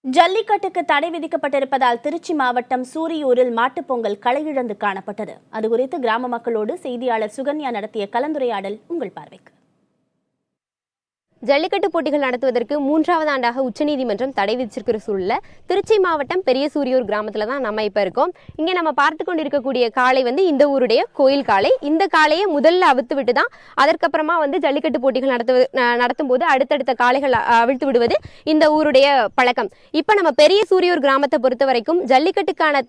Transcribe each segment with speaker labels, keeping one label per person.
Speaker 1: ஜல்லிக்கட்டுக்கு தடை விதிக்கப்பட்டிருப்பதால் திருச்சி மாவட்டம் சூரியூரில் மாட்டுப் பொங்கல் களையிழந்து காணப்பட்டது. அதுகுறித்து கிராம மக்களோடு செய்தியாளர் சுகன்யா நடத்திய கலந்துரையாடல் உங்கள் பார்வைக்கு.
Speaker 2: ஜல்லிக்கட்டு போட்டிகள் நடத்துவதற்கு 3வது ஆண்டாக உச்சநீதிமன்றம் தடை விதிச்சிருக்கிற சூழல்ல திருச்சி மாவட்டம் பெரிய சூரியூர் கிராமத்துல தான் நம்ம இப்ப இருக்கோம். இங்க நம்ம பார்த்து கொண்டிருக்கக்கூடிய காளை இந்த ஊருடைய கோயில் காளை. இந்த காளையை முதல்ல அவிழ்த்து விட்டு தான் அதற்கப்புறமா ஜல்லிக்கட்டு போட்டிகள் நடத்தும் போது அடுத்தடுத்த காளைகள் அவிழ்த்து விடுவது இந்த ஊருடைய பழக்கம். இப்ப நம்ம பெரிய சூரியூர் கிராமத்தை பொறுத்த வரைக்கும் ஜல்லிக்கட்டுக்கான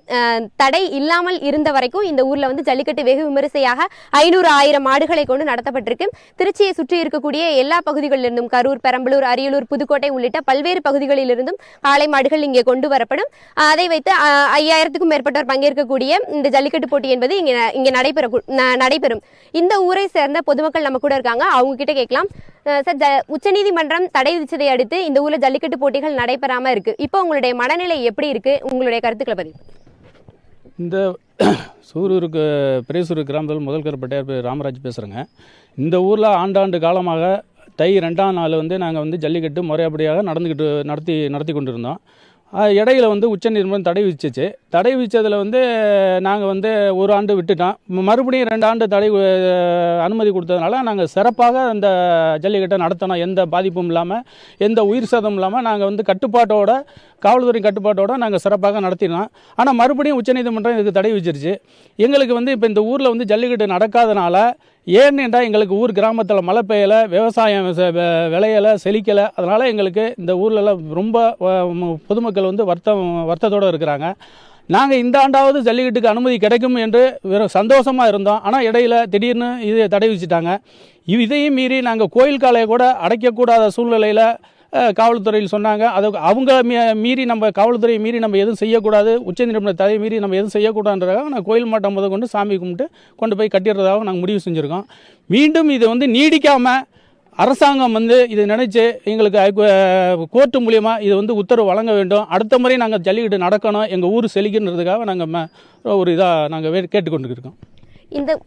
Speaker 2: தடை இல்லாமல் இருந்த வரைக்கும் இந்த ஊர்ல ஜல்லிக்கட்டு வெகு விமரிசையாக 500-1000 மாடுகளை கொண்டு நடத்தப்பட்டிருக்கு. திருச்சியை சுற்றி இருக்கக்கூடிய எல்லா பகுதிகளிலிருந்தும் கரூர், பெரம்பலூர், அரியலூர், புதுக்கோட்டை உள்ளிட்ட பல்வேறு பகுதிகளில் இருந்தும் காளை மாடுகள் இங்கே கொண்டு வரப்படும். அதை வைத்து 5000க்கும் மேற்பட்டோர் பங்கேற்கக்கூடிய இந்த ஜல்லிக்கட்டு போட்டி என்பது இங்கே நடைபெறும். இந்த ஊரை சேர்ந்த பொதுமக்கள் நம்ம கூட இருக்காங்க, அவங்க கிட்ட கேட்கலாம். சார், உச்சநீதிமன்றம் தடை விதிச்சதை அடுத்து இந்த ஊர்ல ஜல்லிக்கட்டு போட்டிகள் நடைபெறாம இருக்கு. இப்போ உங்களுடைய மனநிலை எப்படி இருக்கு? உங்களுடைய கருத்துக்களை பதிவு.
Speaker 3: இந்த சூரூருக்கு பெரியசூர் கிராமத்தில் முதல் கருப்பட்டையார் ராமராஜ் பேசுகிறேங்க. இந்த ஊரில் ஆண்டாண்டு காலமாக தை 2ஆம் நாள் நாங்கள் ஜல்லிக்கட்டு முறைப்படியாக நடத்தி கொண்டிருந்தோம். இடையில உச்சநீதிமன்றம் தடை விதிச்சிச்சு. தடை விதித்ததில் நாங்கள் ஒரு ஆண்டு விட்டுட்டோம். மறுபடியும் 2 ஆண்டு தடை அனுமதி கொடுத்ததுனால நாங்கள் சிறப்பாக அந்த ஜல்லிக்கட்டை நடத்தணும். எந்த பாதிப்பும் இல்லாமல், எந்த உயிர் சேதமும் இல்லாமல் நாங்கள் கட்டுப்பாட்டோட, காவல்துறை கட்டுப்பாட்டோடு நாங்கள் சிறப்பாக நடத்தினோம். ஆனால் மறுபடியும் உச்சநீதிமன்றம் இதுக்கு தடை விதிச்சிருச்சு. எங்களுக்கு இப்போ இந்த ஊரில் ஜல்லிக்கட்டு நடக்காதனால, ஏன்னென்றா எங்களுக்கு ஊர் கிராமத்தில் மழை பெய்யலை, விவசாயம் விளையலை, செழிக்கலை. அதனால் எங்களுக்கு இந்த ஊர்லலாம் ரொம்ப பொதுமக்கள் வருத்தத்தோடு இருக்கிறாங்க. நாங்கள் இந்த ஆண்டாவது ஜல்லிக்கட்டுக்கு அனுமதி கிடைக்கும் என்று சந்தோஷமாக இருந்தோம். ஆனால் இடையில திடீர்னு இதை தடை விதிச்சிட்டாங்க. இதையும் மீறி நாங்கள் கோயில் காளையை கூட அடைக்கக்கூடாத சூழ்நிலையில் காவல்துறையில் சொன்னாங்க. அவங்க மீறி காவல்துறையை மீறி நம்ம எதுவும் செய்யக்கூடாது, உச்சநீதிமன்ற தடை மீறி நம்ம எதுவும் செய்யக்கூடாதுன்றதாக நான் கோயில் மாட்டம் கொண்டு சாமி கும்பிட்டு கொண்டு போய் கட்டிடுறதாக நாங்கள் முடிவு செஞ்சுருக்கோம். மீண்டும் இது நீடிக்காமல் அரசாங்கம் இதை நினைச்சு எங்களுக்கு கோர்ட்டு மூலியமா இது உத்தரவு வழங்க வேண்டும். அடுத்த முறை நாங்கள் ஜல்லிக்கட்டு நடக்கணும், எங்கள் ஊர் செழிக்கின்றதுக்காக நாங்கள் ஒரு இதாக நாங்கள் கேட்டுக்கொண்டு இருக்கோம்.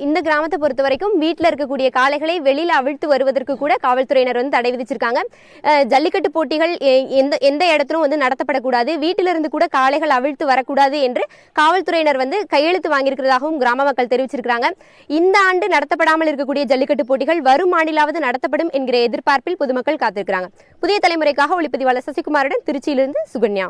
Speaker 2: இந்த கிராமத்தை பொறுத்த வரைக்கும் வீட்டில் இருக்கக்கூடிய காளைகளை வெளியில் அவிழ்த்து வருவதற்கு கூட காவல்துறையினர் தடை விதிச்சிருக்காங்க. ஜல்லிக்கட்டு போட்டிகள் எந்த இடத்திலும் நடத்தப்படக்கூடாது, வீட்டிலிருந்து கூட காளைகள் அவிழ்த்து வரக்கூடாது என்று காவல்துறையினர் கையெழுத்து வாங்கியிருக்கிறதாகவும் கிராம மக்கள் தெரிவிச்சிருக்காங்க. இந்த ஆண்டு நடத்தப்படாமல் இருக்கக்கூடிய ஜல்லிக்கட்டு போட்டிகள் வரும் ஆண்டிலாவது நடத்தப்படும் என்கிற எதிர்பார்ப்பில் பொதுமக்கள் காத்திருக்கிறாங்க. புதிய தலைமுறைக்காக ஒளிப்பதிவாளர் சசிகுமாருடன் திருச்சியிலிருந்து சுகன்யா.